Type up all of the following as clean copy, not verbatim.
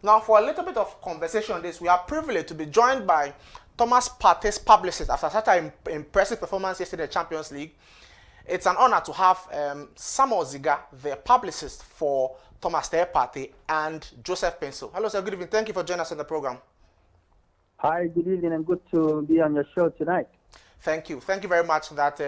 Now, for a little bit of conversation on this, we are privileged to be joined by Thomas Partey's Publicist after such an impressive performance yesterday in the Champions League. It's an honor to have Samuel Zigah, the publicist for Thomas Partey, and Joseph Penso. Hello, sir. Good evening. Thank you for joining us on the program. Hi, good evening, and good to be on your show tonight. Thank you. Thank you very much that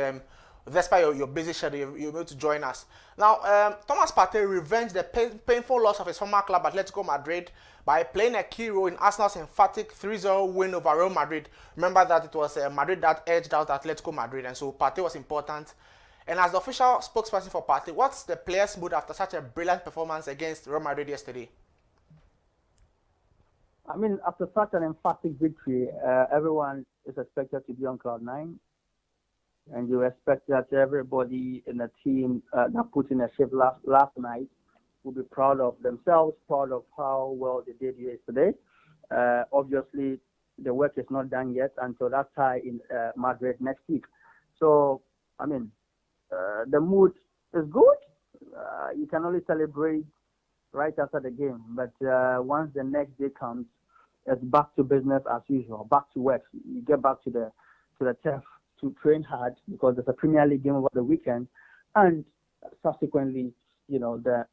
despite your busy schedule, you're able to join us. Now, Thomas Partey revenged the painful loss of his former club, Atletico Madrid, by playing a key role in Arsenal's emphatic 3-0 win over Real Madrid. Remember that it was Madrid that edged out Atletico Madrid, and so Partey was important. And as the official spokesperson for Partey, what's the players' mood after such a brilliant performance against Real Madrid yesterday? I mean, after such an emphatic victory, everyone is expected to be on cloud nine. And you expect that everybody in the team that put in a shift last night will be proud of themselves, proud of how well they did yesterday. Obviously, the work is not done yet until that tie in Madrid next week. So, I mean, the mood is good. You can only celebrate right after the game. But once the next day comes, it's back to business as usual, back to work. You get back to the turf to train hard because there's a Premier League game over the weekend, and subsequently, the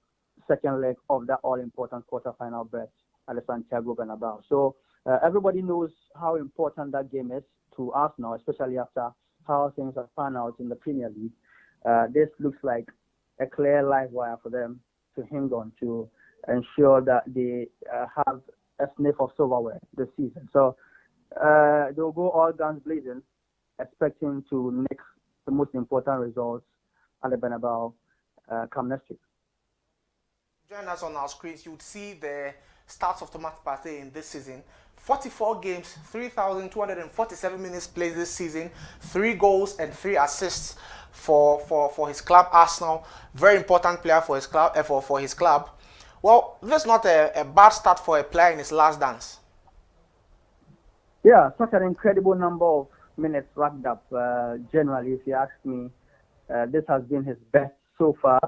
second leg of that all-important quarter-final berth at the Santiago Bernabeu. So everybody knows how important that game is to Arsenal, especially after how things have panned out in the Premier League. This looks like a clear live wire for them to hang on to ensure that they have a sniff of silverware this season. So they'll go all guns blazing, expecting to make the most important results at the Bernabeu come next week. Join us on our screens. You would see the stats of Thomas Partey in this season. 44 games, 3,247 minutes played this season, 3 goals and 3 assists for his club, Arsenal. Very important player for his club. For his club. Well, this is not a bad start for a player in his last dance. Yeah, such an incredible number of minutes racked up. Generally, if you ask me, this has been his best so far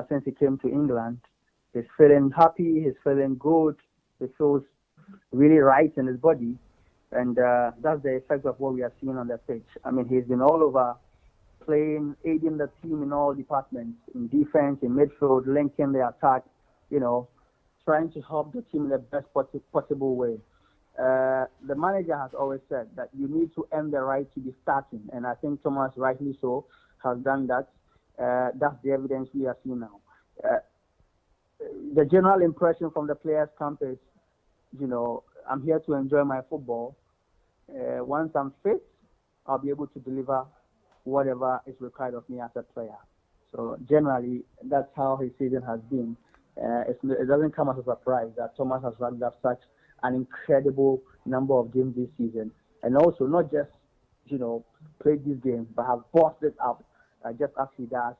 since he came to England. He's feeling happy, he's feeling good, he feels really right in his body, and that's the effect of what we are seeing on the pitch. I mean, he's been all over, playing, aiding the team in all departments, in defense, in midfield, linking the attack, trying to help the team in the best possible way. The manager has always said that you need to earn the right to be starting, and I think Thomas, rightly so, has done that. That's the evidence we are seeing now. The general impression from the players' camp is, I'm here to enjoy my football. Once I'm fit, I'll be able to deliver whatever is required of me as a player. So generally, that's how his season has been. It doesn't come as a surprise that Thomas has racked up such an incredible number of games this season, and also not just played this game, but have bossed it up just as he does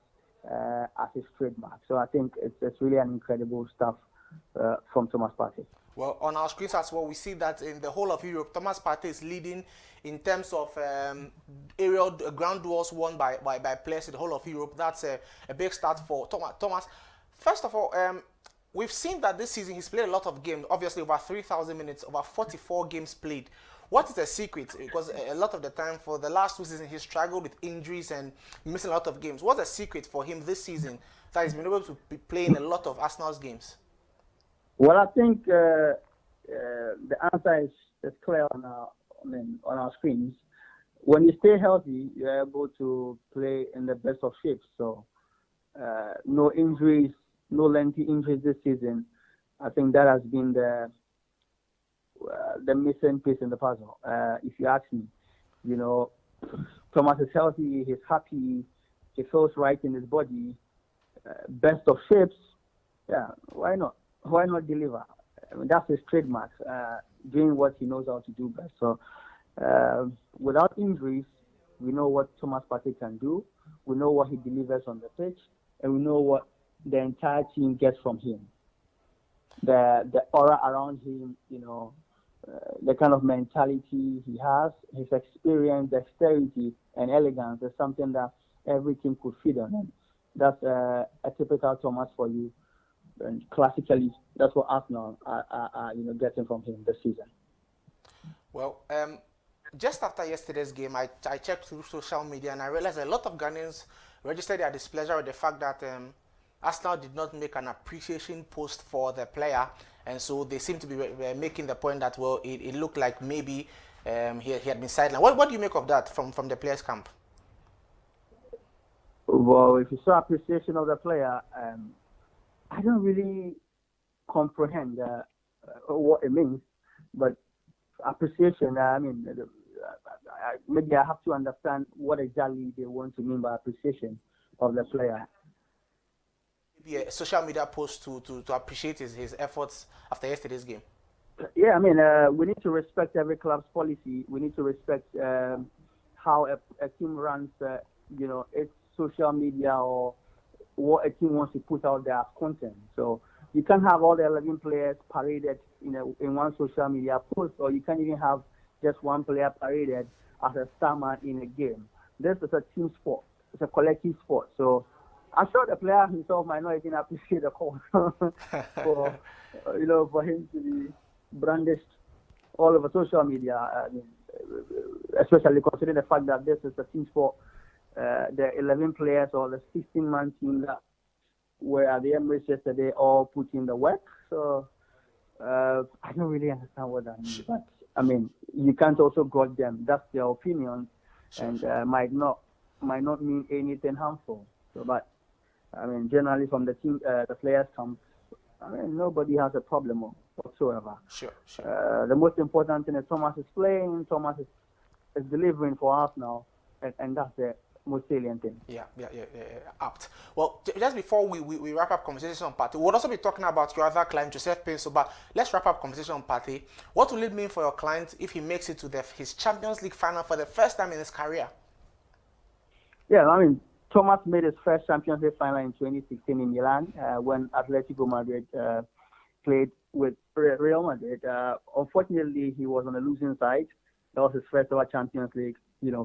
as his trademark. So I think it's really an incredible stuff from Thomas Partey. Well, on our screens as well, we see that in the whole of Europe, Thomas Partey is leading in terms of aerial ground duels won by players in the whole of Europe. That's a big start for Thomas. First of all, we've seen that this season he's played a lot of games, obviously over 3,000 minutes, over 44 games played. What is the secret? Because a lot of the time for the last 2 seasons, he struggled with injuries and missing a lot of games. What's the secret for him this season that he's been able to be playing a lot of Arsenal's games? Well, I think the answer is clear on our screens. When you stay healthy, you're able to play in the best of shapes. So no injuries, no lengthy injuries this season. I think that has been the missing piece in the puzzle. If you ask me, Thomas is healthy, he's happy, he feels right in his body, best of shapes. Yeah, why not? Why not deliver? I mean, that's his trademark, doing what he knows how to do best. So without injuries, we know what Thomas Partey can do. We know what he delivers on the pitch, and we know what the entire team gets from him. The aura around him, the kind of mentality he has, his experience, dexterity, and elegance is something that every team could feed on. And that's a typical Thomas for you. And classically, that's what Arsenal are getting from him this season. Well, just after yesterday's game, I checked through social media and I realized a lot of Ghanaians registered their displeasure with the fact that Arsenal did not make an appreciation post for the player, and so they seem to be making the point that, well, it looked like maybe he had been sidelined. What do you make of that from the players' camp? Well, if you saw appreciation of the player, I don't really comprehend what it means, but appreciation, maybe I have to understand what exactly they want to mean by appreciation of the player. Maybe a social media post to appreciate his efforts after yesterday's game. Yeah, we need to respect every club's policy. We need to respect how a team runs, its social media or what a team wants to put out there as content. So you can't have all the 11 players paraded in one social media post, or you can't even have just one player paraded as a star man in a game. This is a team sport. It's a collective sport. So I'm sure the player himself might not even appreciate the call for him to be brandished all over social media. Especially considering the fact that this is a team sport. The 11 players or the 16-man team that were at the Emirates yesterday all put in the work. So I don't really understand what that means. But you can't also gauge them. That's their opinion, and might not mean anything harmful. So, but generally from the team, the players come. Nobody has a problem whatsoever. Sure. The most important thing is Thomas is playing. Thomas is delivering for us now, and that's the most salient thing. Yeah, apt. Well, just before we wrap up conversation on Partey, we'll also be talking about your other client, Joseph Pinso, but let's wrap up conversation on Partey. What will it mean for your client if he makes it to his Champions League final for the first time in his career? Yeah, Thomas made his first Champions League final in 2016 in Milan when Atletico Madrid played with Real Madrid. Unfortunately, he was on the losing side. That was his first ever Champions League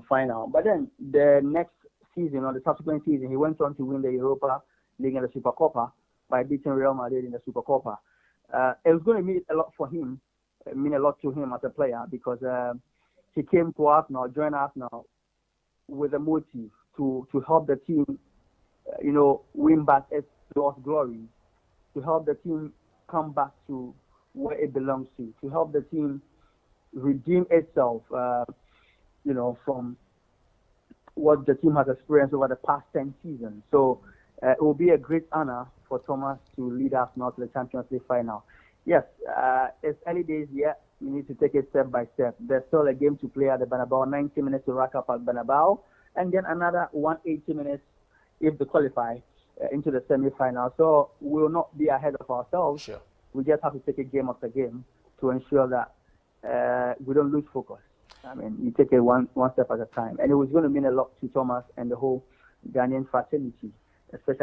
final. But then the next season, or the subsequent season, he went on to win the Europa League and the Supercopa by beating Real Madrid in the Supercopa. It was going to mean a lot for him, mean a lot to him as a player, because he came to Arsenal, joined Arsenal with a motive to help the team, win back its lost glory, to help the team come back to where it belongs to help the team redeem itself, from what the team has experienced over the past 10 seasons. So it will be a great honor for Thomas to lead us now to the Champions League final. Yes, it's early days yet. We need to take it step by step. There's still a game to play at the Bernabeu, 90 minutes to rack up at Bernabeu, and then another 180 minutes if they qualify into the semi-final. So we'll not be ahead of ourselves. Sure. We just have to take it game after game to ensure that we don't lose focus. You take it one step at a time. And it was going to mean a lot to Thomas and the whole Ghanaian fraternity, especially